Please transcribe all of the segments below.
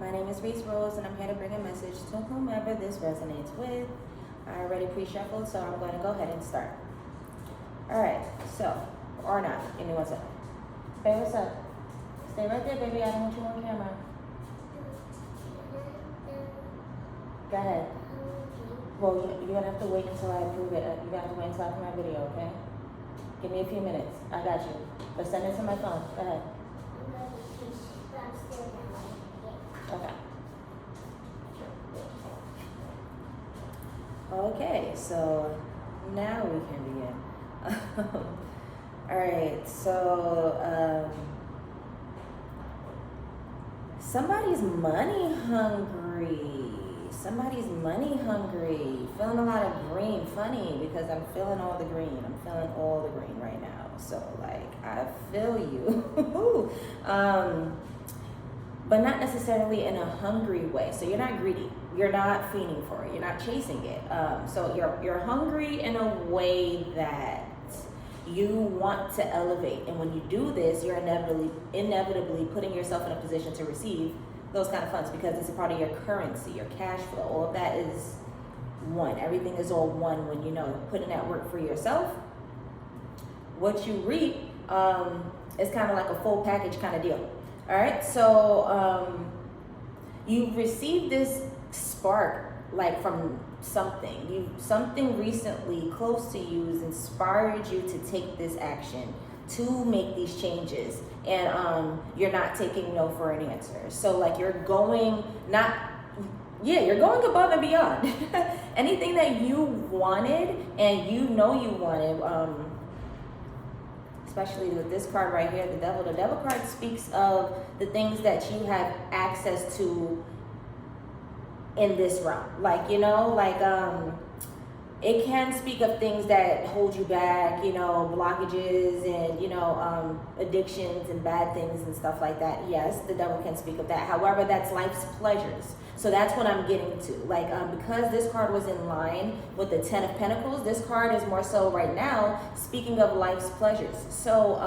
My name is Reese Rose, and I'm here to bring a message to whomever this resonates with. I already pre-shuffled, so I'm going to go ahead and start. Alright, so, or not. Give me one second. Babe, what's up? Stay right there, baby. I don't want you on camera. Go ahead. Well, you're going to have to wait until I approve it. You're going to have to wait until I approve my video, okay? Give me a few minutes. I got you. But send it to my phone. Go ahead. Okay. Okay, so now we can begin. Alright, so somebody's money hungry. Somebody's money hungry. Feeling a lot of green. Funny, because I'm feeling all the green. I'm feeling all the green right now. So, like, I feel you. But not necessarily in a hungry way. So you're not greedy. You're not fiending for it. You're not chasing it. So you're hungry in a way that you want to elevate. And when you do this, you're inevitably putting yourself in a position to receive those kind of funds, because it's a part of your currency, your cash flow. All of that is one. Everything is all one when you know putting that work for yourself. What you reap is kind of like a full package kind of deal. All right, so you received this spark, like from something. Something recently close to you has inspired you to take this action, to make these changes, and you're not taking no for an answer. So like you're going above and beyond. Anything that you wanted and you know you wanted, especially with this card right here, the devil. The devil card speaks of the things that you have access to in this realm. Like, it can speak of things that hold you back, blockages and, addictions and bad things and stuff like that. Yes, the devil can speak of that. However, that's life's pleasures. So that's what I'm getting to. Like, because this card was in line with the Ten of Pentacles, this card is more so right now speaking of life's pleasures. So,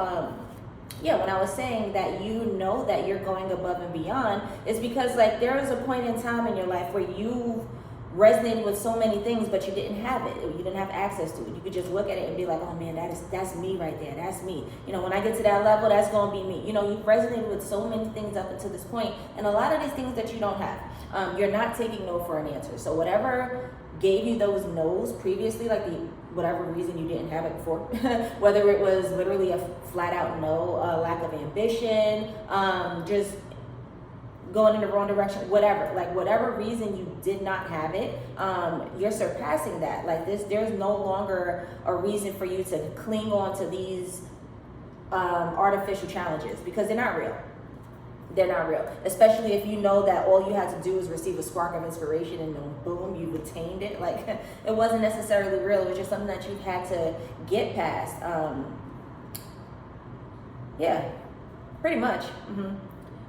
when I was saying that you know that you're going above and beyond, it's because like there is a point in time in your life where you resonated with so many things, but you didn't have it. You didn't have access to it. You could just look at it and be like, oh man, that's me right there. That's me. When I get to that level, that's going to be me. You've resonated with so many things up until this point, and a lot of these things that you don't have. You're not taking no for an answer. So whatever gave you those no's previously, like whatever reason you didn't have it before, whether it was literally a flat out no, lack of ambition, just going in the wrong direction, whatever reason you did not have it, you're surpassing that. Like there's no longer a reason for you to cling on to these artificial challenges, because they're not real. They're not real, especially if you know that all you had to do is receive a spark of inspiration and then boom, you've attained it. Like it wasn't necessarily real. It was just something that you've had to get past. Pretty much.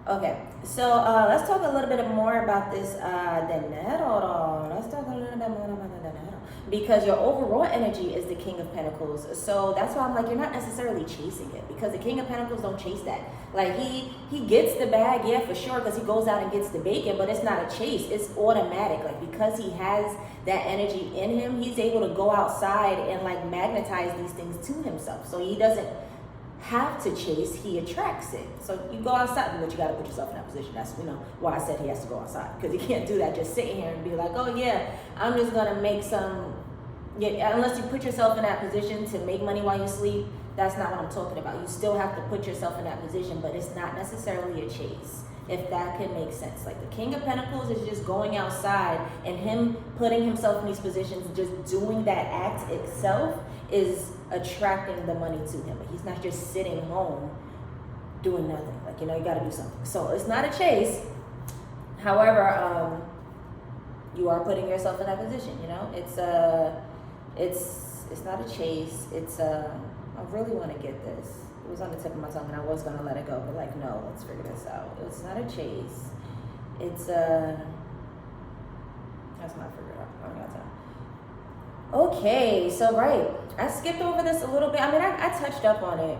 Okay, so let's talk a little bit more about this dinero. Let's talk a little bit more about the dinero, because your overall energy is the King of Pentacles. So that's why I'm like, you're not necessarily chasing it, because the King of Pentacles don't chase that. Like he gets the bag, yeah, for sure, because he goes out and gets the bacon, but it's not a chase. It's automatic. Like because he has that energy in him, he's able to go outside and like magnetize these things to himself. So he doesn't have to chase, he attracts it. So you go outside, but you got to put yourself in that position. That's why I said he has to go outside, because he can't do that just sitting here and be like, oh yeah, I'm just gonna make some. Yeah, unless you put yourself in that position to make money while you sleep, that's not what I'm talking about. You still have to put yourself in that position, but it's not necessarily a chase, if that can make sense. Like the King of Pentacles is just going outside, and him putting himself in these positions, just doing that act itself is attracting the money to him. But he's not just sitting home doing nothing. Like, you got to do something. So it's not a chase. However, you are putting yourself in that position. It's not a chase. It's I really want to get this. It was on the tip of my tongue, and I was gonna let it go, but like, no, let's figure this out. It's not a chase. It's that's not figured out. I don't got time. Okay, so right, I skipped over this a little bit. I mean, I touched up on it,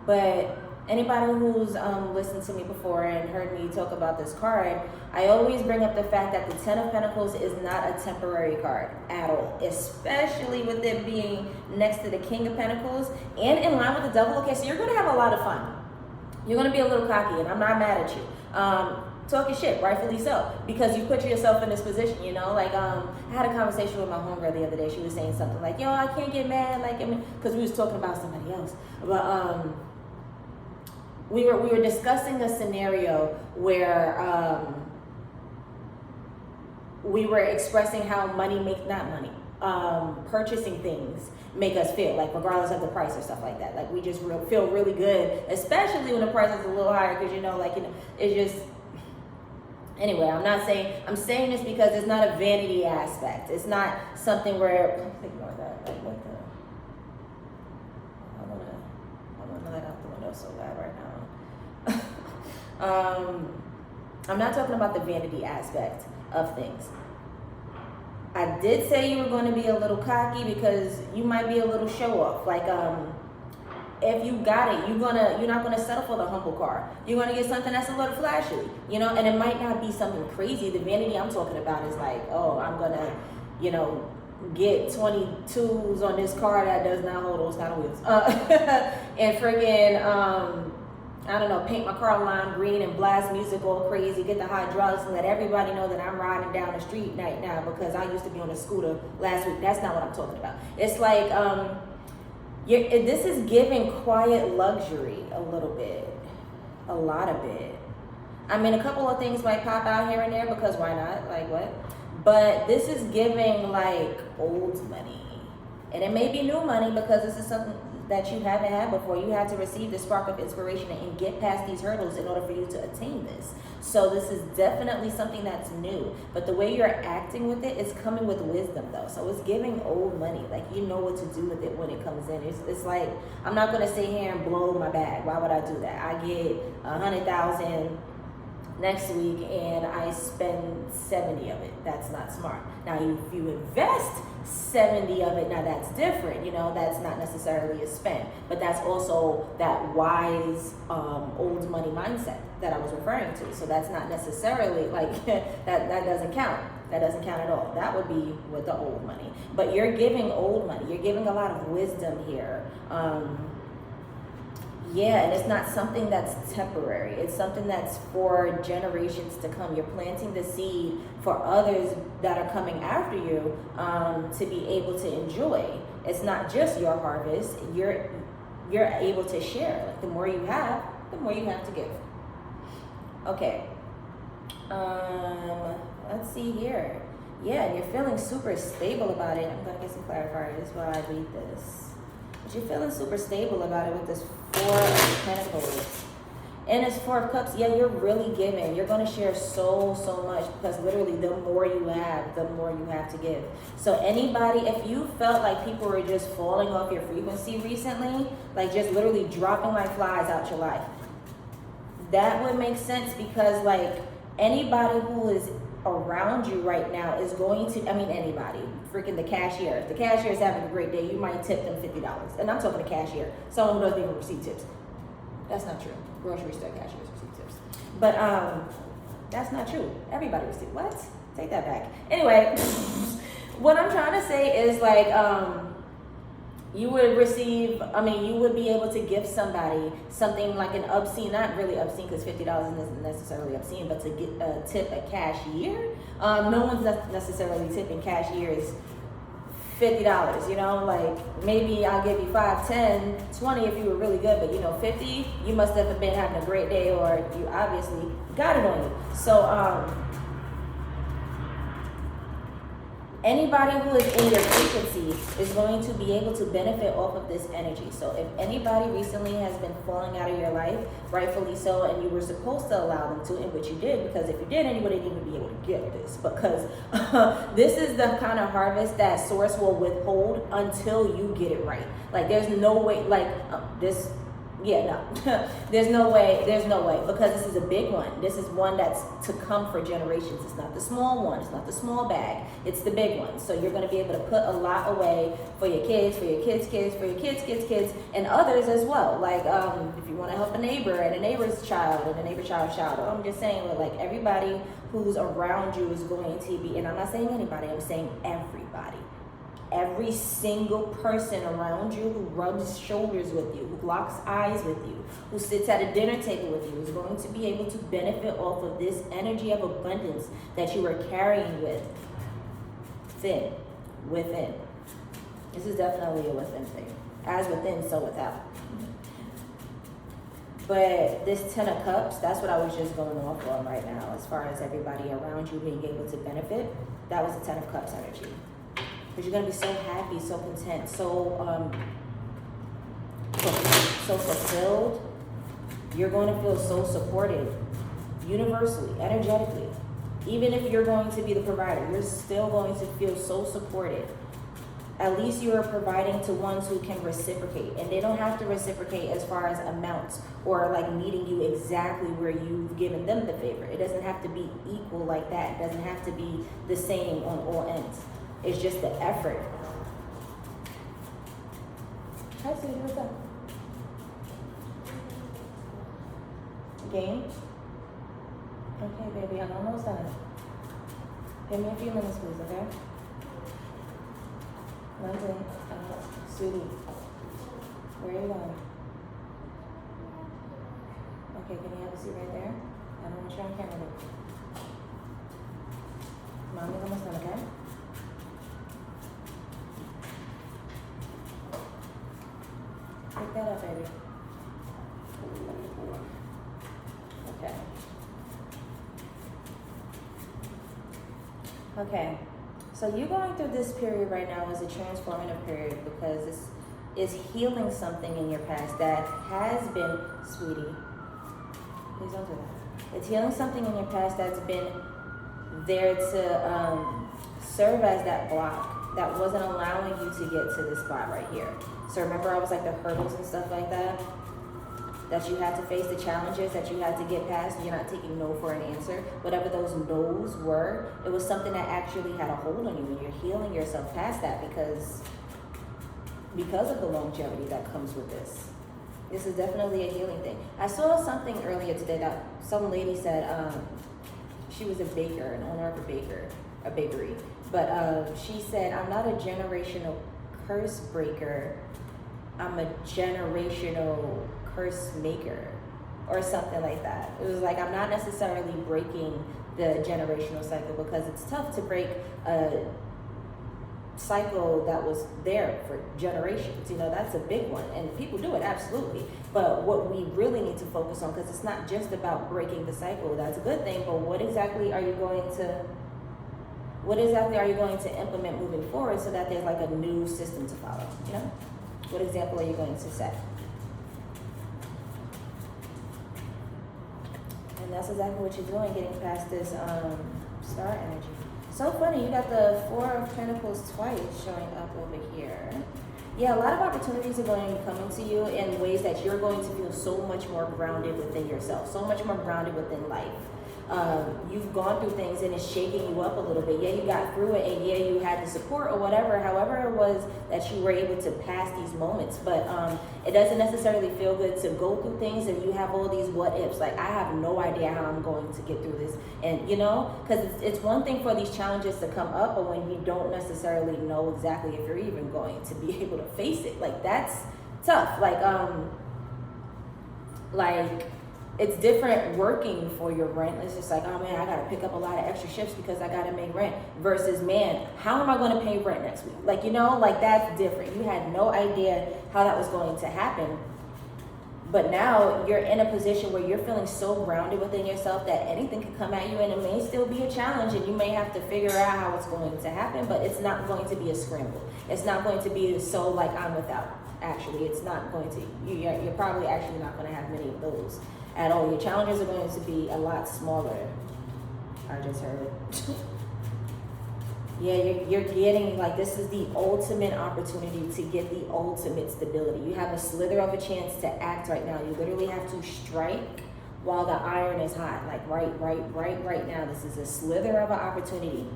but Anybody who's listened to me before and heard me talk about this card, I always bring up the fact that the Ten of Pentacles is not a temporary card at all, especially with it being next to the King of Pentacles and in line with the Devil. Okay, so you're going to have a lot of fun. You're going to be a little cocky, and I'm not mad at you. Talking shit, rightfully so, because you put yourself in this position, you know. Like, I had a conversation with my homegirl the other day. She was saying something like, yo, I can't get mad, like, I mean, because we was talking about somebody else. But, we were discussing a scenario where we were expressing how purchasing things make us feel, like regardless of the price or stuff like that. Like we just feel really good, especially when the price is a little higher, because it's just. Anyway, I'm saying this because it's not a vanity aspect. It's not something where ignore that. Like what the. I wanna let out the window so bad right now. I'm not talking about the vanity aspect of things. I did say you were going to be a little cocky because you might be a little show off. Like, if you got it, you're not gonna settle for the humble car. You're gonna get something that's a little flashy, you know. And it might not be something crazy. The vanity I'm talking about is like, oh, I'm gonna, get 22s on this car that does not hold those kind of wheels, and friggin', I don't know, paint my car lime green and blast music all crazy, get the hydraulics and let everybody know that I'm riding down the street right now because I used to be on a scooter last week. That's not what I'm talking about. It's like, this is giving quiet luxury a little bit, a lot of it. I mean, a couple of things might pop out here and there because why not? Like what? But this is giving like old money. And it may be new money because this is something that you haven't had before. You had to receive the spark of inspiration and get past these hurdles in order for you to attain this. So this is definitely something that's new. But the way you're acting with it is coming with wisdom though. So it's giving old money. Like you know what to do with it when it comes in. It's like, I'm not gonna sit here and blow my bag. Why would I do that? I get 100,000 next week and I spend 70 of it. That's not smart. Now if you invest 70 of it, now that's different, that's not necessarily a spend, but that's also that wise old money mindset that I was referring to. So that's not necessarily like that doesn't count. That doesn't count at all. That would be with the old money. But you're giving old money. You're giving a lot of wisdom here. Yeah, and it's not something that's temporary. It's something that's for generations to come. You're planting the seed for others that are coming after you to be able to enjoy. It's not just your harvest. You're able to share. Like the more you have to give. Okay. Let's see here. Yeah, and you're feeling super stable about it. I'm gonna get some clarifier. This is why I read this. But you're feeling super stable about it with this Four of Pentacles. And it's Four of Cups. Yeah, you're really giving. You're going to share so much because literally the more you have, the more you have to give. So anybody, if you felt like people were just falling off your frequency recently, like just literally dropping like flies out your life, that would make sense because like anybody who is around you right now is going to, anybody, freaking the cashier. If the cashier is having a great day, you might tip them $50. And I'm talking to cashier, someone who doesn't even receive tips. That's not true. Grocery store cashiers receive tips. But that's not true. Everybody receives, what? Take that back. Anyway, what I'm trying to say is like, you would be able to give somebody something like an obscene, not really obscene because $50 isn't necessarily obscene, but to get tip a cashier. No one's necessarily tipping cashiers $50, like maybe I'll give you 5, 10, 20 if you were really good, but 50, you must have been having a great day or you obviously got it on you. So, anybody who is in your frequency is going to be able to benefit off of this energy. So if anybody recently has been falling out of your life, rightfully so, and you were supposed to allow them to, in which you did, because if you didn't, you wouldn't even be able to get this, because this is the kind of harvest that source will withhold until you get it right. Like there's no way, like this Yeah, no. There's no way, because this is a big one. This is one that's to come for generations. It's not the small one, it's not the small bag, it's the big one. So you're going to be able to put a lot away for your kids, for your kids' kids, for your kids, and others as well. Like if you want to help a neighbor and a neighbor's child and a neighbor child's child, I'm just saying that like everybody who's around you is going to be, and I'm not saying anybody, I'm saying everybody. Every single person around you who rubs shoulders with you, who locks eyes with you, who sits at a dinner table with you is going to be able to benefit off of this energy of abundance that you are carrying within. This is definitely a within thing. As within, so without. But this 10 of Cups, that's what I was just going off on right now as far as everybody around you being able to benefit. That was the 10 of Cups energy. Because you're going to be so happy, so content, so fulfilled. You're going to feel so supported, universally, energetically. Even if you're going to be the provider, you're still going to feel so supported. At least you are providing to ones who can reciprocate. And they don't have to reciprocate as far as amounts or like meeting you exactly where you've given them the favor. It doesn't have to be equal like that. It doesn't have to be the same on all ends. It's just the effort. Hi, sweetie, what's up? Game? Okay, baby, I'm almost done. Give me a few minutes, please, okay? London, sweetie, where are you going? Okay, can you have a seat right there? I don't want you on camera. Mommy's almost done, okay? Pick that up, baby. Okay. Okay. So you're going through this period right now as a transformative period because this is healing something in your past that has been, sweetie, please don't do that. It's healing something in your past that's been there to serve as that block that wasn't allowing you to get to this spot right here. So remember I was like the hurdles and stuff like that you had to face, the challenges that you had to get past. You're not taking no for an answer. Whatever those no's were, it was something that actually had a hold on you, and you're healing yourself past that because of the longevity that comes with this. This is definitely a healing thing. I saw something earlier today that some lady said she was a baker, an owner of a bakery. But she said, I'm not a generational curse breaker. I'm a generational curse maker or something like that. It was like, I'm not necessarily breaking the generational cycle because it's tough to break a cycle that was there for generations. You know, that's a big one, and people do it, absolutely. But what we really need to focus on, because it's not just about breaking the cycle, that's a good thing, but what exactly are you going to implement moving forward so that there's like a new system to follow, you know? What example are you going to set? And that's exactly what you're doing, getting past this star energy. So funny, you got the Four of Pentacles twice showing up over here. Yeah, a lot of opportunities are going to be coming to you in ways that you're going to feel so much more grounded within yourself, so much more grounded within life. You've gone through things and it's shaking you up a little bit. Yeah, you got through it, and yeah, you had the support or whatever, however it was that you were able to pass these moments. But it doesn't necessarily feel good to go through things and you have all these what ifs. Like, I have no idea how I'm going to get through this. And, you know, because it's one thing for these challenges to come up, but when you don't necessarily know exactly if you're even going to be able to face it, like, that's tough. Like it's different working for your rent. It's just like, oh man, I gotta pick up a lot of extra shifts because I gotta make rent, versus, man, how am I gonna pay rent next week? Like, you know, like, that's different. You had no idea how that was going to happen. But now you're in a position where you're feeling so grounded within yourself that anything can come at you, and it may still be a challenge, and you may have to figure out how it's going to happen, but it's not going to be a scramble. It's not going to be so like I'm without. Actually, it's not going to. You're probably actually not going to have many of those at all. Your challenges are going to be a lot smaller. I just heard. Yeah, you're getting, like, this is the ultimate opportunity to get the ultimate stability. You have a slither of a chance to act right now. You literally have to strike while the iron is hot. Like right now. This is a slither of an opportunity.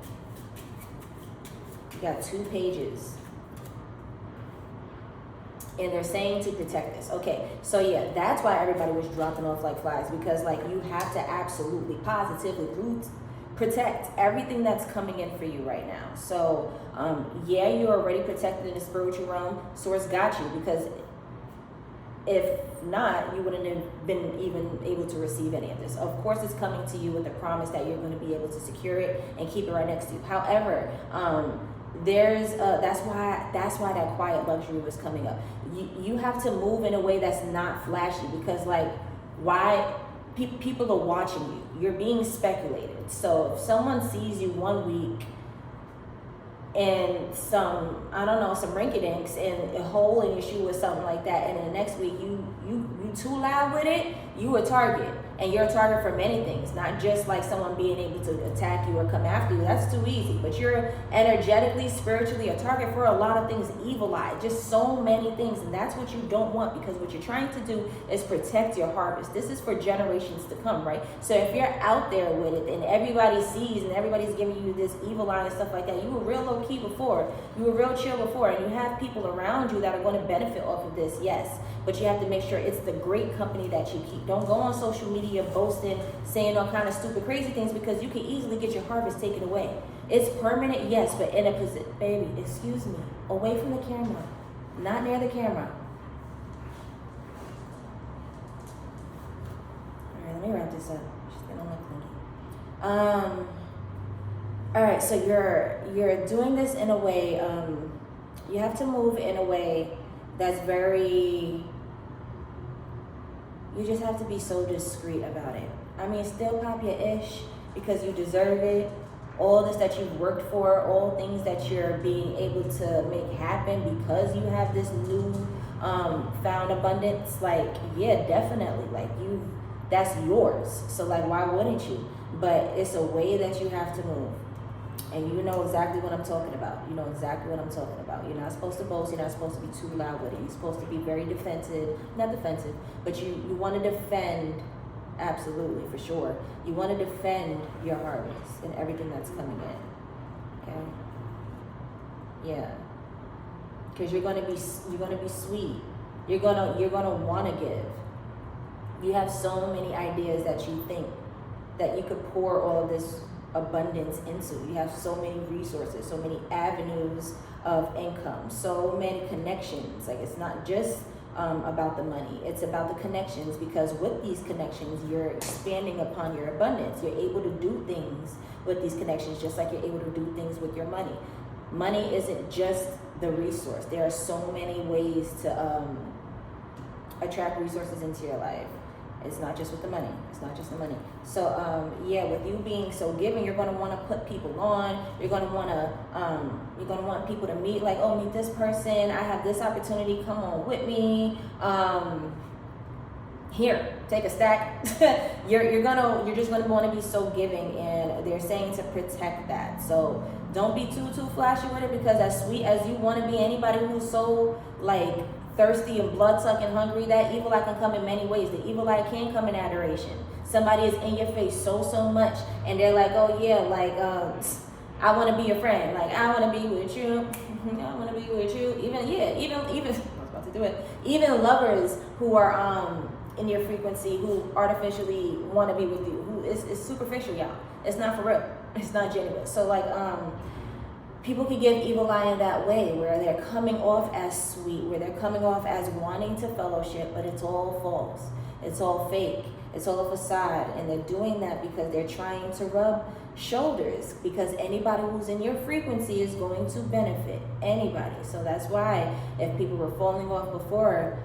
You got 2 pages. And they're saying to protect this. Okay, so yeah, that's why everybody was dropping off like flies, because like you have to absolutely positively protect everything that's coming in for you right now. So yeah, you're already protected in the spiritual realm. Source got you, because if not, you wouldn't have been even able to receive any of this. Of course, it's coming to you with the promise that you're going to be able to secure it and keep it right next to you. However, there's that's why that quiet luxury was coming up. You have to move in a way that's not flashy, because like, why? People are watching you. You're being speculated. So if someone sees you one week and some, I don't know, some rinky-dinks and a hole in your shoe or something like that, and then the next week you too loud with it, you a target. And you're a target for many things, not just like someone being able to attack you or come after you. That's too easy. But you're energetically, spiritually a target for a lot of things, evil eye, just so many things. And that's what you don't want, because what you're trying to do is protect your harvest. This is for generations to come, right? So if you're out there with it and everybody sees and everybody's giving you this evil eye and stuff like that, you were real low key before, you were real chill before, and you have people around you that are going to benefit off of this, yes. But you have to make sure it's the great company that you keep. Don't go on social media boasting, saying all kind of stupid, crazy things, because you can easily get your harvest taken away. It's permanent, yes, but in a position, baby, excuse me, away from the camera, not near the camera. All right, let me wrap this up. She's been on my clingy. All right, so you're doing this in a way. You have to move in a way that's very. You just have to be so discreet about it. I mean, still pop your ish, because you deserve it. All this that you've worked for, all things that you're being able to make happen because you have this new found abundance. Like, yeah, definitely. Like, that's yours. So like, why wouldn't you? But it's a way that you have to move. And you know exactly what I'm talking about. You know exactly what I'm talking about. You're not supposed to boast. You're not supposed to be too loud with it. You're supposed to be very defensive. Not defensive, but you want to defend, absolutely, for sure. You want to defend your harvest and everything that's coming in. Okay? Yeah. Because you're gonna be sweet. You're gonna want to give. You have so many ideas that you think that you could pour all of this abundance into. You have so many resources, so many avenues of income, so many connections. Like, it's not just about the money, it's about the connections, because with these connections you're expanding upon your abundance. You're able to do things with these connections, just like you're able to do things with your money. Money isn't just the resource. There are so many ways to attract resources into your life. It's not just with the money. It's not just the money. So yeah, with you being so giving, you're going to want to put people on. You're going to want people to meet. Like, oh, meet this person. I have this opportunity. Come on with me. Here, take a stack. you're just gonna want to be so giving, and they're saying to protect that. So don't be too flashy with it, because as sweet as you want to be, anybody who's so like thirsty and blood-sucking hungry, that evil eye can come in many ways. The evil eye can come in adoration. Somebody is in your face so much, and they're like, oh yeah, like I want to be your friend. Like, I want to be with you. I want to be with you. Even I was about to do it. Even lovers who are in your frequency, who artificially want to be with you, who is superficial, y'all. It's not for real. It's not genuine. So like people can give evil eye in that way, where they're coming off as sweet, where they're coming off as wanting to fellowship, but it's all false. It's all fake. It's all a facade. And they're doing that because they're trying to rub shoulders, because anybody who's in your frequency is going to benefit. Anybody. So that's why if people were falling off before,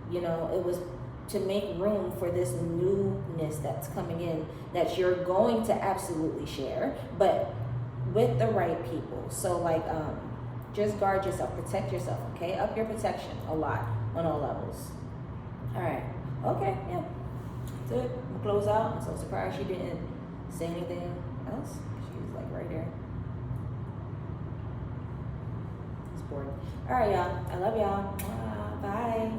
you know, it was to make room for this newness that's coming in, that you're going to absolutely share, but with the right people. So like just guard yourself, protect yourself, okay? Up your protection a lot on all levels. All right. Okay, yeah. That's it. We'll close out. I'm so surprised she didn't say anything else. She was like right there. support. All right, y'all. I love y'all. Bye.